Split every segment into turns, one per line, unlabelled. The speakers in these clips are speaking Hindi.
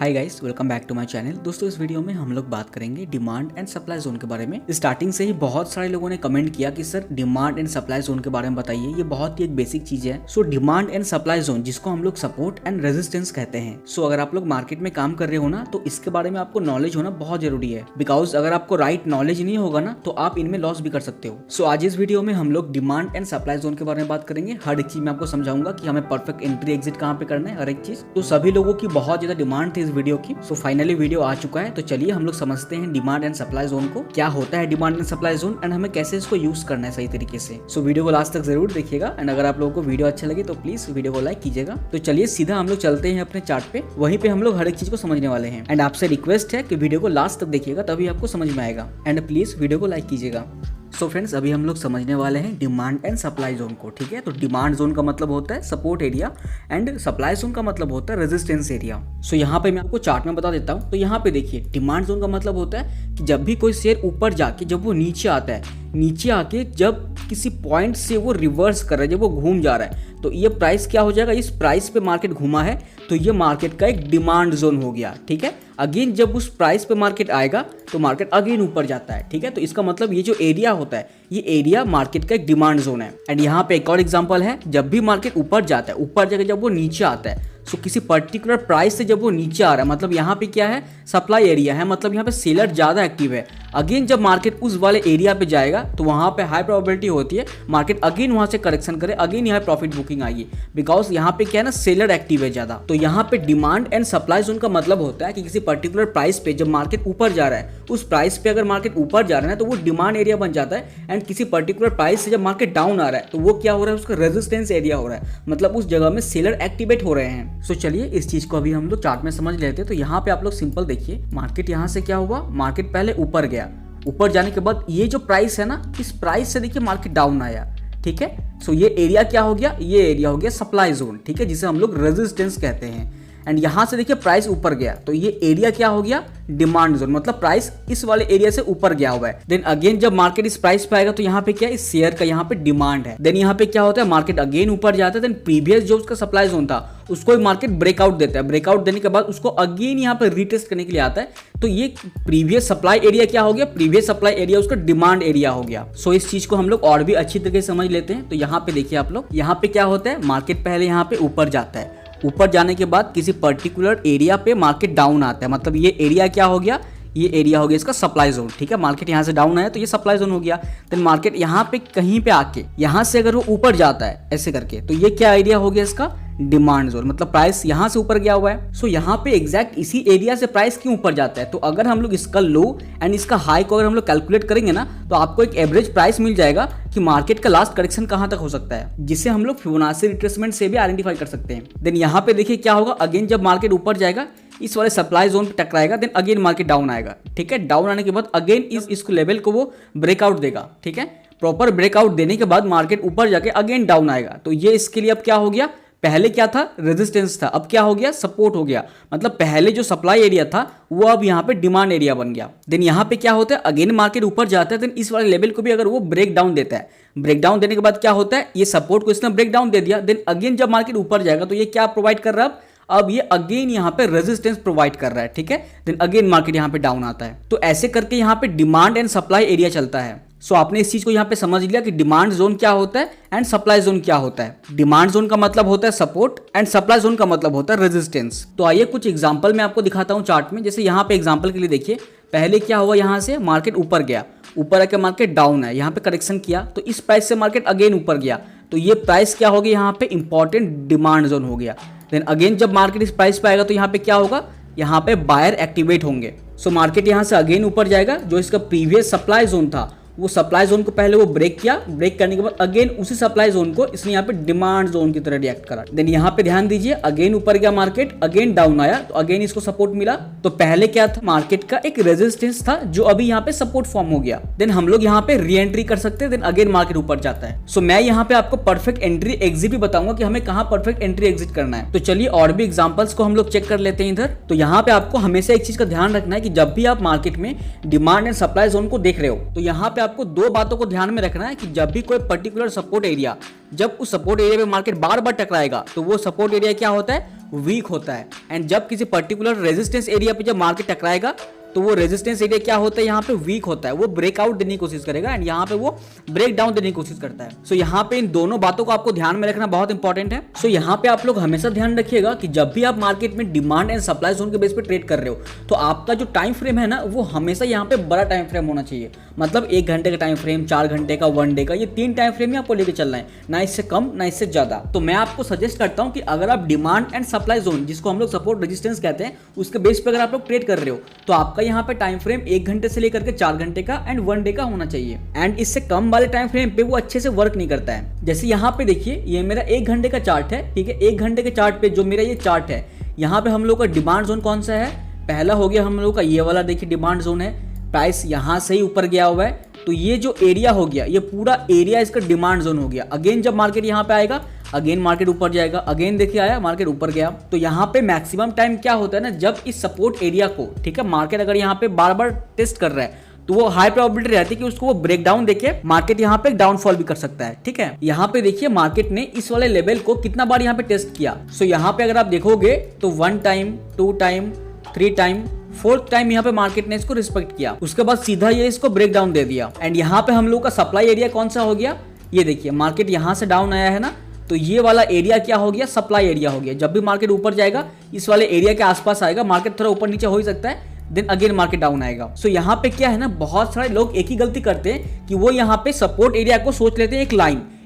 Hi guys, welcome back to my channel. दोस्तों, इस वीडियो में हम लोग बात करेंगे डिमांड एंड सप्लाई जोन के बारे में। स्टार्टिंग से ही बहुत सारे लोगों ने कमेंट किया कि sir demand and supply zone के बारे में बताइए, ये बहुत ही एक बेसिक चीज है। So demand and supply zone, जिसको हम लोग सपोर्ट एंड रेजिस्टेंस कहते हैं। सो अगर आप लोग मार्केट में काम कर रहे हो ना, तो इसके बारे में आपको नॉलेज होना बहुत जरूरी है। बिकॉज अगर आपको राइट नॉलेज नहीं होगा ना, तो आप इनमें लॉस भी कर सकते हो। सो आज इस वीडियो में हम लोग डिमांड एंड सप्लाई जोन के बारे में बात करेंगे। हर एक चीज मैं आपको समझाऊंगा कि हमें परफेक्ट एंट्री एग्जिट कहाँ पे करना है, हर एक चीज। तो सभी लोगों की बहुत ज्यादा डिमांड थी इस वीडियो की। सो फाइनली वीडियो आ चुका है। तो चलिए हम लोग समझते हैं डिमांड एंड सप्लाई जोन को, क्या होता है demand and supply zone, and हमें कैसे इसको यूज करना है सही तरीके से। सो वीडियो को लास्ट तक जरूर देखिएगा। एंड अगर आप लोगों को वीडियो अच्छा लगे तो प्लीज वीडियो को लाइक कीजिएगा। तो चलिए सीधा हम लोग चलते हैं अपने चार्ट पे, वहीं पे हम लोग हर एक चीज को समझने वाले हैं। एंड आपसे रिक्वेस्ट है कि वीडियो को लास्ट तक देखिएगा, तभी आपको समझ में आएगा। एंड प्लीज वीडियो को लाइक कीजिएगा। सो फ्रेंड्स, अभी हम लोग समझने वाले हैं डिमांड एंड सप्लाई जोन को, ठीक है। तो डिमांड जोन का मतलब होता है support area and supply zone का मतलब होता है रेजिस्टेंस एरिया। सो यहाँ पे मैं आपको चार्ट में बता देता हूँ। तो यहाँ पे देखिए, डिमांड जोन का मतलब होता है कि जब भी कोई शेयर ऊपर जाके जब वो नीचे आता है, नीचे आके जब किसी पॉइंट से वो रिवर्स कर रहा है, जब वो घूम जा रहा है, तो ये प्राइस क्या हो जाएगा, इस प्राइस पे मार्केट घूमा है तो ये मार्केट का एक डिमांड जोन हो गया, ठीक है। अगेन जब उस प्राइस पे मार्केट आएगा तो मार्केट अगेन ऊपर जाता है, ठीक है। तो इसका मतलब ये जो एरिया होता है, ये एरिया मार्केट का एक डिमांड जोन है। एंड यहाँ पे एक और एग्जांपल है, जब भी मार्केट ऊपर जाता है, ऊपर जाकर जब वो नीचे आता है, सो किसी पर्टिकुलर प्राइस से जब वो नीचे आ रहा है, मतलब यहाँ पे क्या है, सप्लाई एरिया है, मतलब यहाँ पे सेलर ज्यादा एक्टिव है। अगेन जब मार्केट उस वाले एरिया पे जाएगा तो वहां पे हाई प्रोबेबिलिटी होती है मार्केट अगेन वहां से करेक्शन करे, अगेन यहाँ प्रॉफिट बुकिंग आएगी। बिकॉज यहाँ पे क्या है ना, सेलर एक्टिव है ज्यादा। तो यहाँ पे डिमांड एंड सप्लाई जोन का मतलब होता है कि किसी पर्टिकुलर प्राइस पे जब मार्केट ऊपर जा रहा है, उस प्राइस पे अगर मार्केट ऊपर जा रहा है तो वो डिमांड एरिया बन जाता है। एंड किसी पर्टिकुलर प्राइस से जब मार्केट डाउन आ रहा है तो वो क्या हो रहा है, उसका रेजिस्टेंस एरिया हो रहा है, मतलब उस जगह में सेलर एक्टिवेट हो रहे हैं। सो चलिए इस चीज को अभी हम लोग चार्ट में समझ लेते हैं। तो यहाँ पे आप लोग सिंपल देखिए, मार्केट यहाँ से क्या हुआ, मार्केट पहले ऊपर गया, ऊपर जाने के बाद ये जो प्राइस है ना, इस प्राइस से देखिए मार्केट डाउन आया, ठीक है। सो ये एरिया क्या हो गया, ये एरिया हो गया सप्लाई जोन, ठीक है, जिसे हम लोग रेजिस्टेंस कहते हैं। एंड यहां से देखिए प्राइस ऊपर गया तो ये एरिया क्या हो गया, डिमांड जोन, मतलब प्राइस इस वाले एरिया से ऊपर गया हुआ है। देन अगेन जब मार्केट इस प्राइस पे आएगा तो यहाँ पे क्या है, इस शेयर का यहाँ पे डिमांड है। देन यहाँ पे क्या होता है, मार्केट अगेन ऊपर जाता है। देन प्रीवियस जो उसका सप्लाई जोन था उसको मार्केट ब्रेकआउट देता है। ब्रेकआउट देने के बाद उसको अगेन यहाँ पे रीटेस्ट करने के लिए आता है। तो ये प्रीवियस सप्लाई एरिया क्या हो गया, प्रीवियस सप्लाई एरिया उसका डिमांड एरिया हो गया। सो इस चीज को हम लोग और भी अच्छी तरीके से समझ लेते हैं। तो यहाँ पे देखिए आप लोग, यहाँ पे क्या होता है, मार्केट पहले यहाँ पे ऊपर जाता है, ऊपर जाने के बाद किसी पर्टिकुलर एरिया पे मार्केट डाउन आता है, मतलब ये एरिया क्या हो गया, ये एरिया हो गया इसका सप्लाई जोन, ठीक है। मार्केट यहाँ से डाउन आया तो ये सप्लाई जोन हो गया। देन मार्केट यहाँ पे कहीं पे आके यहाँ से अगर वो ऊपर जाता है ऐसे करके, तो ये क्या एरिया हो गया इसका, डिमांड जोन, मतलब प्राइस यहाँ से ऊपर गया हुआ है। सो यहाँ पे एग्जैक्ट इसी एरिया से प्राइस क्यों ऊपर जाता है, तो अगर हम लोग इसका लो एंड इसका हाई को अगर हम लोग कैलकुलेट करेंगे ना, तो आपको एक एवरेज प्राइस मिल जाएगा कि मार्केट का लास्ट करेक्शन कहाँ तक हो सकता है, जिसे हम लोग फिबोनाची रिट्रेसमेंट से भी आइडेंटिफाई कर सकते हैं। देन यहाँ पे देखिए क्या होगा, अगेन जब मार्केट ऊपर जाएगा इस वाले सप्लाई जोन पे टकराएगा, देन अगेन मार्केट डाउन आएगा, ठीक है। डाउन आने के बाद अगेन इस लेवल को वो ब्रेकआउट देगा, ठीक है। प्रॉपर ब्रेकआउट देने के बाद मार्केट ऊपर जाके अगेन डाउन आएगा। तो ये इसके लिए अब क्या हो गया, पहले क्या था, रेजिस्टेंस था, अब क्या हो गया, सपोर्ट हो गया। मतलब पहले जो सप्लाई एरिया था वो अब यहाँ पे डिमांड एरिया बन गया। देन यहाँ पे क्या होता है, अगेन मार्केट ऊपर जाता है, देन इस वाले लेवल को भी अगर वो ब्रेक डाउन देता है, ब्रेक डाउन देने के बाद क्या होता है, ये सपोर्ट को इसने ब्रेक डाउन दे दिया। देन अगेन जब मार्केट ऊपर जाएगा तो ये क्या प्रोवाइड कर रहा है, अब ये अगेन यहाँ पे रेजिस्टेंस प्रोवाइड कर रहा है, ठीक है। देन अगेन मार्केट यहाँ पे डाउन आता है। तो ऐसे करके यहाँ पे डिमांड एंड सप्लाई एरिया चलता है। सो आपने इस चीज को यहाँ पे समझ लिया कि डिमांड जोन क्या होता है एंड सप्लाई जोन क्या होता है। डिमांड जोन का मतलब होता है सपोर्ट एंड सप्लाई जोन का मतलब होता है रेजिस्टेंस। तो आइए कुछ एग्जांपल मैं आपको दिखाता हूँ चार्ट में। जैसे यहाँ पे एग्जांपल के लिए देखिए, पहले क्या हुआ, यहाँ से मार्केट ऊपर गया, ऊपर आके मार्केट डाउन है, यहाँ पे करेक्शन किया, तो इस प्राइस से मार्केट अगेन ऊपर गया, तो ये प्राइस क्या हो गया, यहाँ पे इंपॉर्टेंट डिमांड जोन हो गया। देन अगेन जब मार्केट इस प्राइस पे आएगा तो यहाँ पे क्या होगा, यहाँ पे बायर एक्टिवेट होंगे। सो मार्केट यहाँ से अगेन ऊपर जाएगा, जो इसका प्रीवियस सप्लाई जोन था वो सप्लाई जोन को पहले वो ब्रेक किया, ब्रेक करने के बाद अगेन उसी सप्लाई जोन को इसने यहाँ पे डिमांड जोन की तरह रिएक्ट करा। देन यहाँ पे ध्यान दीजिए, अगेन ऊपर गया मार्केट, अगेन डाउन आया, तो अगेन इसको सपोर्ट मिला। तो पहले क्या था, मार्केट का एक रेजिस्टेंस था जो अभी यहाँ पे सपोर्ट फॉर्म हो गया। देन हम लोग यहाँ पे री एंट्री कर सकते हैं। देन अगेन मार्केट ऊपर जाता है। सो मैं यहाँ पे आपको परफेक्ट एंट्री एग्जिट भी बताऊंगा कि हमें कहाँ परफेक्ट एंट्री एग्जिट करना है। तो चलिए और भी एग्जांपल्स को हम लोग चेक कर लेते हैं इधर। तो यहाँ पे आपको हमेशा एक चीज का ध्यान रखना है कि जब भी आप मार्केट में डिमांड एंड सप्लाई जोन को देख रहे हो, तो यहाँ पे आपको दो बातों को ध्यान में रखना है कि जब भी कोई पर्टिकुलर सपोर्ट एरिया, जब उस सपोर्ट एरिया पे मार्केट बार बार टकराएगा, तो वो सपोर्ट एरिया क्या होता है, वीक होता है। एंड जब किसी पर्टिकुलर रेजिस्टेंस एरिया पे जब मार्केट टकराएगा तो वो रेजिस्टेंस एरिया क्या होता है, यहाँ पे वीक होता है, वो ब्रेकआउट देने की कोशिश करेगा एंड यहाँ पे वो ब्रेक डाउन देने की कोशिश करता है। सो यहाँ पे इन दोनों बातों को आपको ध्यान में रखना बहुत इंपॉर्टेंट है। सो यहाँ पे आप लोग हमेशा ध्यान रखिएगा कि जब भी आप मार्केट में डिमांड एंड सप्लाई जोन के बेस पे ट्रेड कर रहे हो तो आपका जो टाइम फ्रेम है ना वो हमेशा यहाँ पे बड़ा टाइम फ्रेम होना चाहिए। मतलब 1 घंटे का टाइम फ्रेम, 4 घंटे का, 1 डे का, ये 3 टाइम फ्रेम ही आपको लेके चलना है, ना इससे कम ना इससे ज्यादा। तो मैं आपको सजेस्ट करता हूँ कि अगर आप डिमांड एंड सप्लाई जोन, जिसको हम लोग सपोर्ट रेजिस्टेंस कहते हैं, उसके बेस पे अगर आप लोग ट्रेड कर रहे हो तो आपका यहाँ पे टाइम फ्रेम 1 घंटे से लेकर के 4 घंटे का एंड 1 डे का होना चाहिए। एंड इससे कम वाले टाइम फ्रेम पे वो अच्छे से वर्क नहीं करता है। जैसे यहाँ पे देखिए, ये मेरा 1 घंटे का चार्ट है, ठीक है। 1 घंटे के चार्ट पे जो मेरा ये चार्ट है, यहाँ पे हम लोग का डिमांड जोन कौन सा है, पहला हो गया हम लोग का ये वाला, देखिए डिमांड जोन है, प्राइस यहाँ से ही ऊपर गया हुआ है, तो ये जो एरिया हो गया, ये पूरा एरिया इसका डिमांड जोन हो गया। अगेन जब मार्केट यहाँ पे आएगा, अगेन मार्केट ऊपर जाएगा, अगेन देखिए आया मार्केट ऊपर गया। तो यहाँ पे मैक्सिमम टाइम क्या होता है ना, जब इस सपोर्ट एरिया को, ठीक है, मार्केट अगर यहाँ पे बार बार टेस्ट कर रहा है तो वो हाई प्रोबेबिलिटी रहती है कि उसको वो ब्रेक डाउन देके मार्केट यहाँ पे डाउनफॉल भी कर सकता है, ठीक है। यहाँ पे देखिए मार्केट ने इस वाले लेवल को कितना बार यहाँ पे टेस्ट किया। सो यहाँ पे अगर आप देखोगे तो 1 time, 2 time, 3 time, 4th time यहाँ पे मार्केट ने इसको रिस्पेक्ट किया, उसके बाद सीधा ये इसको ब्रेक डाउन दे दिया। एंड यहाँ पे हम लोग का सप्लाई एरिया कौन सा हो गया, ये देखिए मार्केट यहाँ से डाउन आया है ना, तो ये वाला एरिया क्या हो गया, सप्लाई एरिया हो गया। जब भी मार्केट ऊपर जाएगा इस वाले एरिया के आसपास आएगा, मार्केट थोड़ा ऊपर नीचे हो ही सकता है, देन अगेन मार्केट डाउन आएगा। सो यहाँ पे क्या है ना, बहुत सारे लोग एक ही गलती करते हैं कि वो यहाँ पे सपोर्ट एरिया को सोच लेते हैं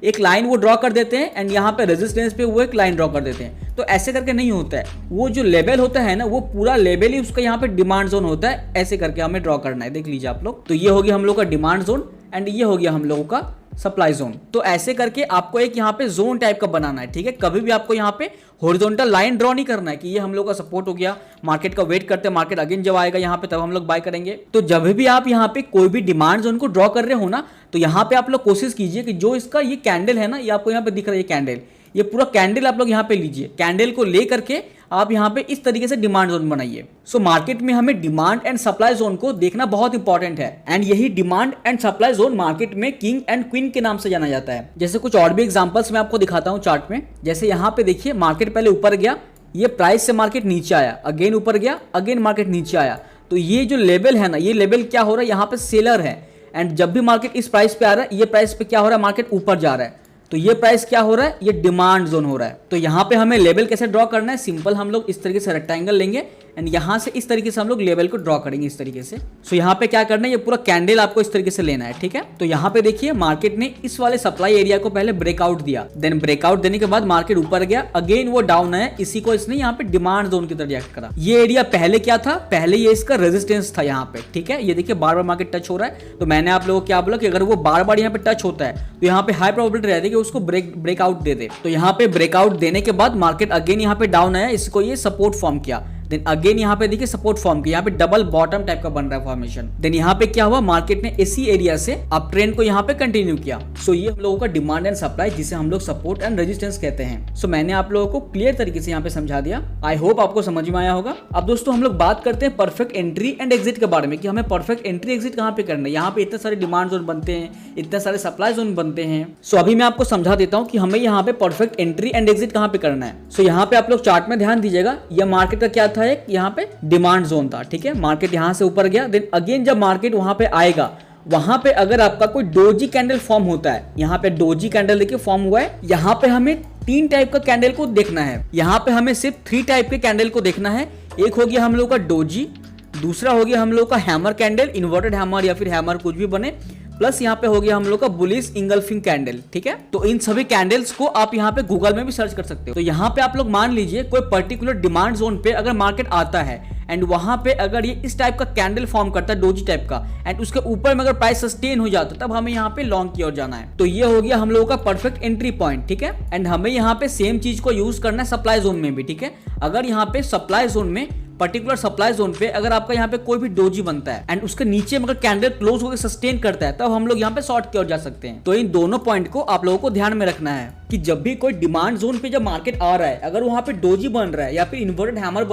एक लाइन वो ड्रॉ कर देते हैं एंड यहाँ पे रेजिस्टेंस पे वो एक लाइन ड्रॉ कर देते हैं। तो ऐसे करके नहीं होता है, वो जो लेवल होता है ना वो पूरा लेवल ही उसका यहाँ पे डिमांड जोन होता है, ऐसे करके हमें ड्रॉ करना है। देख लीजिए आप लोग, तो ये हो गया हम लोग का डिमांड जोन एंड ये हो गया हम लोगों का सप्लाई जोन। तो ऐसे करके आपको एक यहाँ पे जोन टाइप का बनाना है, ठीक है। कभी भी आपको यहाँ पे हॉरिजॉन्टल लाइन ड्रॉ नहीं करना है कि ये हम लोग का सपोर्ट हो गया, मार्केट का वेट करते हैं, मार्केट अगेन जब आएगा यहाँ पे तब हम लोग बाय करेंगे। तो जब भी आप यहाँ पे कोई भी डिमांड जोन को ड्रॉ कर रहे हो ना, तो यहाँ पे आप लोग कोशिश कीजिए कि जो इसका ये कैंडल है ना, ये आपको यहाँ पे दिख रहा है, ये कैंडल, ये पूरा कैंडल आप लोग यहाँ पे लीजिए, कैंडल को ले करके आप यहाँ पे इस तरीके से डिमांड जोन बनाइए। सो मार्केट में हमें डिमांड एंड सप्लाई जोन को देखना बहुत इंपॉर्टेंट है एंड यही demand and supply zone market में किंग एंड क्वीन के नाम से जाना जाता है। जैसे कुछ और भी एग्जांपल्स मैं आपको दिखाता हूँ चार्ट में। जैसे यहाँ पे देखिए मार्केट पहले ऊपर गया, ये प्राइस से मार्केट नीचे आया, अगेन ऊपर गया, अगेन मार्केट नीचे आया। तो ये जो लेवल है ना, ये लेवल क्या हो रहा है, यहाँ पे सेलर है एंड जब भी मार्केट इस प्राइस पे आ रहा है, ये प्राइस पे क्या हो रहा है, मार्केट ऊपर जा रहा है, तो ये प्राइस क्या हो रहा है, ये डिमांड जोन हो रहा है। तो यहाँ पे हमें लेवल कैसे ड्रॉ करना है, सिंपल हम लोग इस तरीके से रेक्टेंगल लेंगे एंड यहाँ से इस तरीके से हम लोग लेवल को ड्रॉ करेंगे इस तरीके से। सो यहाँ पे क्या करना है, ये पूरा कैंडल आपको इस तरीके से लेना है, ठीक है। तो यहाँ पे देखिए मार्केट ने इस वाले सप्लाई एरिया को पहले ब्रेकआउट दिया, देन ब्रेकआउट देने के बाद मार्केट ऊपर गया, अगेन वो डाउन आया, इसी को इसने यहाँ पे डिमांड जोन की तरह रिएक्ट करा। ये एरिया पहले क्या था, पहले ये इसका रेजिस्टेंस था यहाँ पे, ठीक है। ये देखिए बार बार मार्केट टच हो रहा है, तो मैंने आप लोगों को क्या बोला कि अगर वो बार बार यहाँ पे टच होता है तो यहाँ पे हाई प्रोबेबिलिटी रहती है कि उसको ब्रेकआउट दे दे। तो यहाँ पे ब्रेकआउट देने के बाद मार्केट अगेन यहाँ पे डाउन आया, इसको ये सपोर्ट फॉर्म किया, देन अगेन यहाँ पे देखिए सपोर्ट फॉर्म किया, यहाँ पे डबल बॉटम टाइप का बन रहा है फॉर्मेशन। देन यहाँ पे क्या हुआ, मार्केट ने इसी एरिया से अप ट्रेंड को यहाँ पे कंटिन्यू किया। सो ये हम लोगों का डिमांड एंड सप्लाई, जिसे हम लोग सपोर्ट एंड रेजिस्टेंस कहते हैं। सो मैंने आप लोगों को क्लियर तरीके से यहाँ पे समझा दिया, आई होप आपको समझ में आया होगा। अब दोस्तों हम लोग बात करते हैं परफेक्ट एंट्री एंड एग्जिट के बारे में कि हमें परफेक्ट एंट्री एग्जिट कहाँ पे करना है। यहाँ पे इतने सारे डिमांड जोन बनते हैं, इतने सारे सप्लाई जोन बनते हैं। सो अभी मैं आपको समझा देता हूँ कि हमें यहाँ पे परफेक्ट एंट्री एंड एग्जिट कहाँ पे करना है। सो यहाँ पे आप लोग चार्ट में ध्यान दीजिएगा, यह मार्केट का क्या था, एक यहाँ पे डिमांड जोन था, ठीक है। मार्केट यहां से ऊपर गया, देन अगेन जब मार्केट वहां पे आएगा, वहां पे अगर आपका कोई डोजी कैंडल फॉर्म होता है, यहाँ पे डोजी कैंडल देखिए फॉर्म हुआ है, यहाँ पे हमें 3 टाइप का कैंडल को देखना है। यहाँ पे हमें सिर्फ 3 टाइप के कैंडल को देखना है। एक हो गया हम लोग का डोजी, दूसरा हो गया हम लोग का हैमर कैंडल, इन्वर्टेड हैमर या फिर हैमर कुछ भी बने, प्लस यहाँ पे हो गया हम लोग का बुलिश इंगल्फिंग कैंडल, ठीक है। तो इन सभी कैंडल्स को आप यहाँ पे गूगल में भी सर्च कर सकते हो। तो यहाँ पे आप लोग मान लीजिए कोई पर्टिकुलर डिमांड जोन पे अगर मार्केट आता है एंड वहां पे अगर ये इस टाइप का कैंडल फॉर्म करता है डोजी टाइप का, एंड उसके ऊपर में अगर प्राइस सस्टेन हो जाता है, तब हमें यहाँ पे लॉन्ग की ओर जाना है। तो ये हो गया हम लोगों का परफेक्ट एंट्री पॉइंट, ठीक है। एंड हमें यहाँ पे सेम चीज को यूज करना है सप्लाई जोन में भी, ठीक है। अगर यहाँ पे सप्लाई जोन में पर्टिकुलर सप्लाई जोन पे अगर आपका यहाँ पे कोई भी डोजी बनता है एंड उसके नीचे में अगर कैंडल क्लोज होकर सस्टेन करता है, तब हम लोग यहाँ पे शॉर्ट की ओर जा सकते हैं। तो इन दोनों पॉइंट को आप लोगों को ध्यान में रखना है कि कि जब भी कोई डिमांड जोन पे जब मार्केट आ रहा है, अगर वहां पे डोजी बन रहा है या फिर इन्वर्टेड हैमर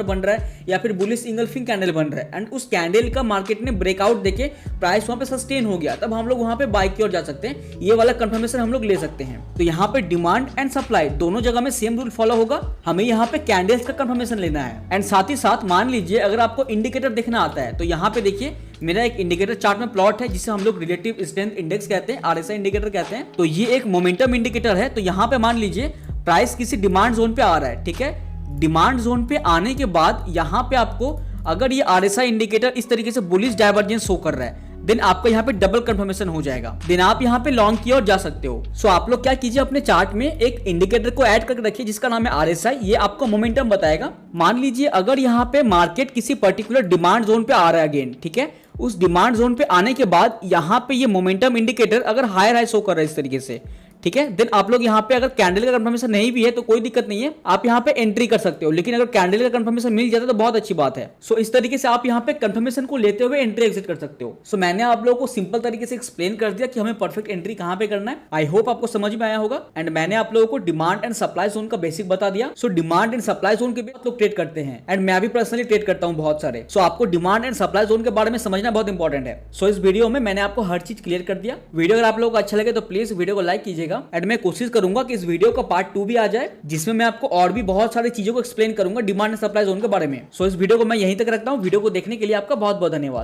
बन रहा है या फिर बुलिश इंगल्फिंग कैंडल बन रहा है एंड उस कैंडल का मार्केट ने ब्रेकआउट देके प्राइस वहां पे सस्टेन हो गया, तब हम लोग वहां पे बाय की ओर जा सकते हैं। ये वाला कंफर्मेशन हम लोग ले सकते हैं। तो यहाँ पे डिमांड एंड सप्लाई दोनों जगह में सेम रूल फॉलो होगा। हमें यहाँ पे कैंडल्स का कंफर्मेशन लेना है एंड साथ ही साथ मान लीजिए अगर आपको इंडिकेटर देखना आता है तो यहाँ पे देखिए मेरा एक इंडिकेटर चार्ट में प्लॉट है जिसे हम लोग रिलेटिव स्ट्रेंथ इंडेक्स कहते हैं, आरएसआई इंडिकेटर कहते हैं। तो ये एक मोमेंटम इंडिकेटर है। तो यहाँ पे मान लीजिए प्राइस किसी डिमांड जोन पे आ रहा है, ठीक है। डिमांड जोन पे आने के बाद यहाँ पे आपको अगर ये आरएसआई इंडिकेटर इस तरीके से बुलिश डाइवर्जेंस शो कर रहा है, देन आपको यहाँ पे डबल कंफर्मेशन हो जाएगा, देन आप यहाँ पे लॉन्ग की ओर जा सकते हो। सो आप लोग क्या कीजिए, अपने चार्ट में एक इंडिकेटर को ऐड करके रखिए जिसका नाम है आरएसआई। ये आपको मोमेंटम बताएगा। मान लीजिए अगर यहाँ पे मार्केट किसी पर्टिकुलर डिमांड जोन पे आ रहा है अगेन, ठीक है, उस डिमांड जोन पे आने के बाद यहाँ पे ये मोमेंटम इंडिकेटर अगर हायर हाई शो कर रहा है इस तरीके से, ठीक है, देन आप लोग यहाँ पे अगर कैंडल का कंफर्मेशन नहीं भी है तो कोई दिक्कत नहीं है, आप यहाँ पे एंट्री कर सकते हो। लेकिन अगर कैंडल का कंफर्मेशन मिल जाता है तो बहुत अच्छी बात है। सो इस तरीके से आप यहाँ पे कंफर्मेशन को लेते हुए एंट्री एग्जिट कर सकते हो। सो मैंने आप लोगों को सिंपल तरीके से एक्सप्लेन कर दिया कि हमें परफेक्ट एंट्री कहाँ पे करना है। आई होप आपको समझ में आया होगा। एंड मैंने आप लोगों को डिमांड एंड सप्लाई जोन का बेसिक बता दिया। So demand and supply zone के भी आप लोग ट्रेड करते हैं एंड मैं भी पर्सनली ट्रेड करता हूँ बहुत सारे। सो आपको डिमांड एंड सप्लाई जोन के बारे में समझना बहुत इंपॉर्टेंट है। सो इस वीडियो में मैंने आपको हर चीज क्लियर कर दिया। वीडियो अगर आप लोगों को अच्छा लगे तो प्लीज वीडियो को लाइक कीजिएगा एंड मैं कोशिश करूंगा कि इस वीडियो का पार्ट 2 भी आ जाए जिसमें मैं आपको और भी बहुत सारी चीजों को एक्सप्लेन करूंगा डिमांड एंड सप्लाई जोन के बारे में। सो इस वीडियो को मैं यहीं तक रखता हूं। वीडियो को देखने के लिए आपका बहुत बहुत धन्यवाद।